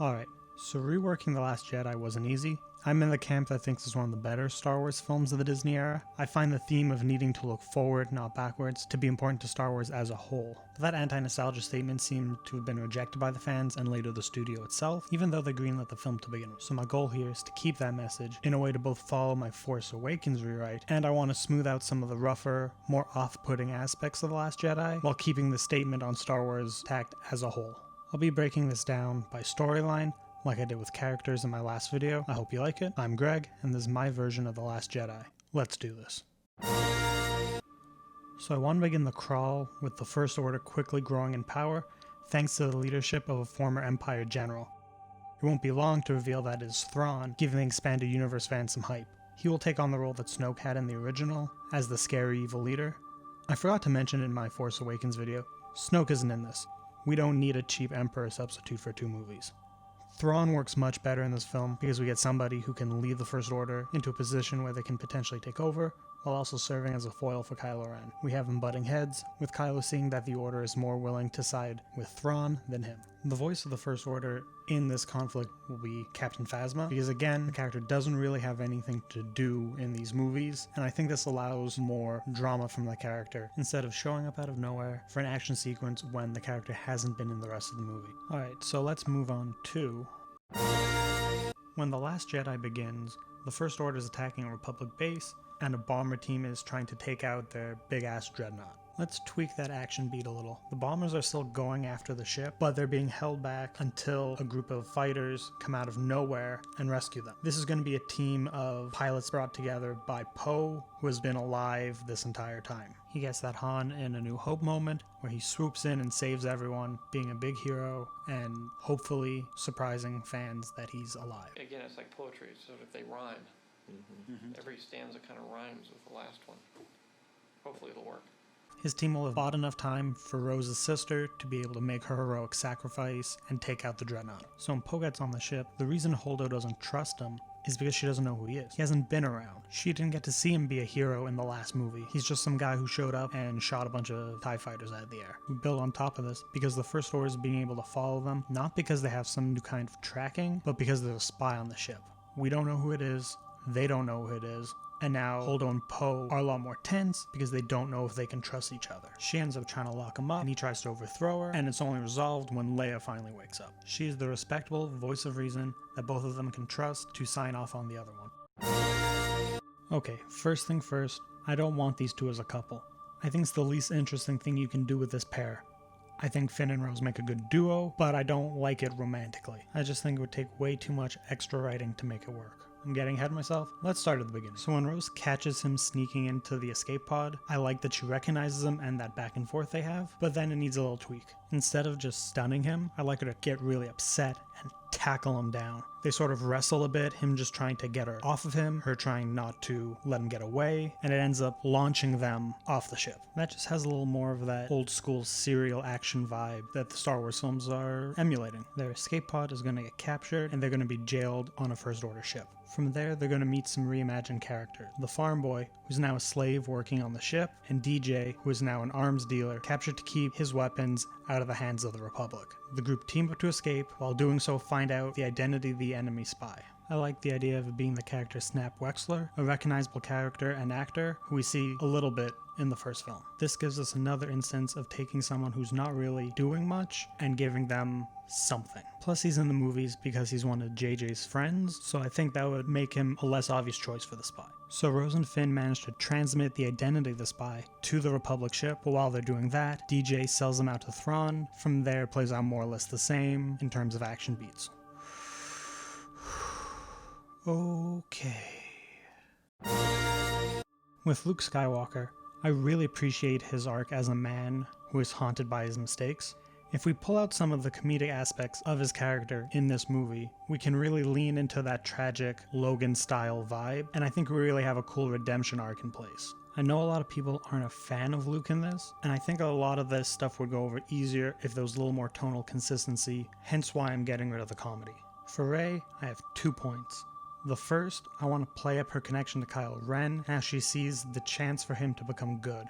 Alright, so reworking The Last Jedi wasn't easy. I'm in the camp that thinks it's one of the better Star Wars films of the Disney era. I find the theme of needing to look forward, not backwards, to be important to Star Wars as a whole. But that anti-nostalgia statement seemed to have been rejected by the fans and later the studio itself, even though they greenlit the film to begin with. So my goal here is to keep that message in a way to both follow my Force Awakens rewrite, and I want to smooth out some of the rougher, more off-putting aspects of The Last Jedi, while keeping the statement on Star Wars intact as a whole. I'll be breaking this down by storyline, like I did with characters in my last video. I hope you like it. I'm Greg, and this is my version of The Last Jedi. Let's do this. So I want to begin the crawl with the First Order quickly growing in power, thanks to the leadership of a former Empire general. It won't be long to reveal that it is Thrawn, giving the expanded universe fans some hype. He will take on the role that Snoke had in the original, as the scary evil leader. I forgot to mention in my Force Awakens video, Snoke isn't in this. We don't need a cheap Emperor substitute for 2 movies. Thrawn works much better in this film because we get somebody who can lead the First Order into a position where they can potentially take over, while also serving as a foil for Kylo Ren. We have them butting heads, with Kylo seeing that the Order is more willing to side with Thrawn than him. The voice of the First Order in this conflict will be Captain Phasma, because again, the character doesn't really have anything to do in these movies, and I think this allows more drama from the character, instead of showing up out of nowhere for an action sequence when the character hasn't been in the rest of the movie. Alright, so let's move on to... When The Last Jedi begins, the First Order is attacking a Republic base, and a bomber team is trying to take out their big-ass dreadnought. Let's tweak that action beat a little. The bombers are still going after the ship, but they're being held back until a group of fighters come out of nowhere and rescue them. This is going to be a team of pilots brought together by Poe, who has been alive this entire time. He gets that Han in A New Hope moment, where he swoops in and saves everyone, being a big hero, and hopefully surprising fans that he's alive. Again, it's like poetry, so if they rhyme. Every stanza kind of rhymes with the last one. Hopefully it'll work. His team will have bought enough time for Rose's sister to be able to make her heroic sacrifice and take out the dreadnought. So when Poe gets on the ship, the reason Holdo doesn't trust him is because she doesn't know who he is. He hasn't been around. She didn't get to see him be a hero in the last movie. He's just some guy who showed up and shot a bunch of TIE fighters out of the air. We build on top of this because the First Order is being able to follow them, not because they have some new kind of tracking, but because there's a spy on the ship. We don't know who it is, they don't know who it is, and now Holdo and Poe are a lot more tense because they don't know if they can trust each other. She ends up trying to lock him up, and he tries to overthrow her, and it's only resolved when Leia finally wakes up. She's the respectable voice of reason that both of them can trust to sign off on the other one. Okay, first thing first, I don't want these two as a couple. I think it's the least interesting thing you can do with this pair. I think Finn and Rose make a good duo, but I don't like it romantically. I just think it would take way too much extra writing to make it work. I'm getting ahead of myself. Let's start at the beginning. So when Rose catches him sneaking into the escape pod, I like that she recognizes him and that back and forth they have, but then it needs a little tweak. Instead of just stunning him, I like her to get really upset and tackle him down. They sort of wrestle a bit, him just trying to get her off of him, her trying not to let him get away, and it ends up launching them off the ship. That just has a little more of that old school serial action vibe that the Star Wars films are emulating. Their escape pod is going to get captured, and they're going to be jailed on a First Order ship. From there, they're going to meet some reimagined characters. The farm boy, who's now a slave working on the ship, and DJ, who is now an arms dealer, captured to keep his weapons out of the hands of the Republic. The group team up to escape, while doing so find out the identity of the enemy spy. I like the idea of it being the character Snap Wexler, a recognizable character and actor who we see a little bit in the first film. This gives us another instance of taking someone who's not really doing much and giving them something. Plus he's in the movies because he's one of JJ's friends, so I think that would make him a less obvious choice for the spy. So Rose and Finn manage to transmit the identity of the spy to the Republic ship, but while they're doing that, DJ sells them out to Thrawn. From there, it plays out more or less the same in terms of action beats. Okay. With Luke Skywalker, I really appreciate his arc as a man who is haunted by his mistakes. If we pull out some of the comedic aspects of his character in this movie, we can really lean into that tragic Logan-style vibe, and I think we really have a cool redemption arc in place. I know a lot of people aren't a fan of Luke in this, and I think a lot of this stuff would go over easier if there was a little more tonal consistency, hence why I'm getting rid of the comedy. For Rey, I have 2 points. The first, I want to play up her connection to Kylo Ren as she sees the chance for him to become good.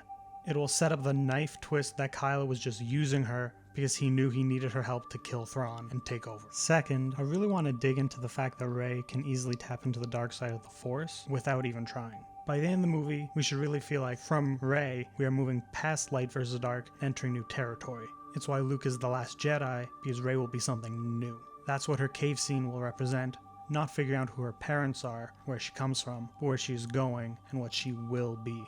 It will set up the knife twist that Kylo was just using her because he knew he needed her help to kill Thrawn and take over. Second, I really want to dig into the fact that Rey can easily tap into the dark side of the Force without even trying. By the end of the movie, we should really feel like from Rey, we are moving past light versus dark, entering new territory. It's why Luke is the Last Jedi, because Rey will be something new. That's what her cave scene will represent, not figuring out who her parents are, where she comes from, but where she is going, and what she will be.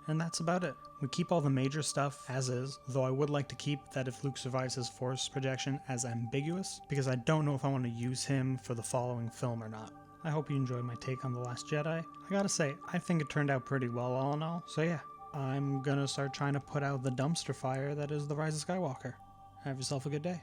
And that's about it. We keep all the major stuff as is, though I would like to keep that if Luke survives his Force projection as ambiguous, because I don't know if I want to use him for the following film or not. I hope you enjoyed my take on The Last Jedi. I gotta say, I think it turned out pretty well all in all, so yeah, I'm gonna start trying to put out the dumpster fire that is The Rise of Skywalker. Have yourself a good day.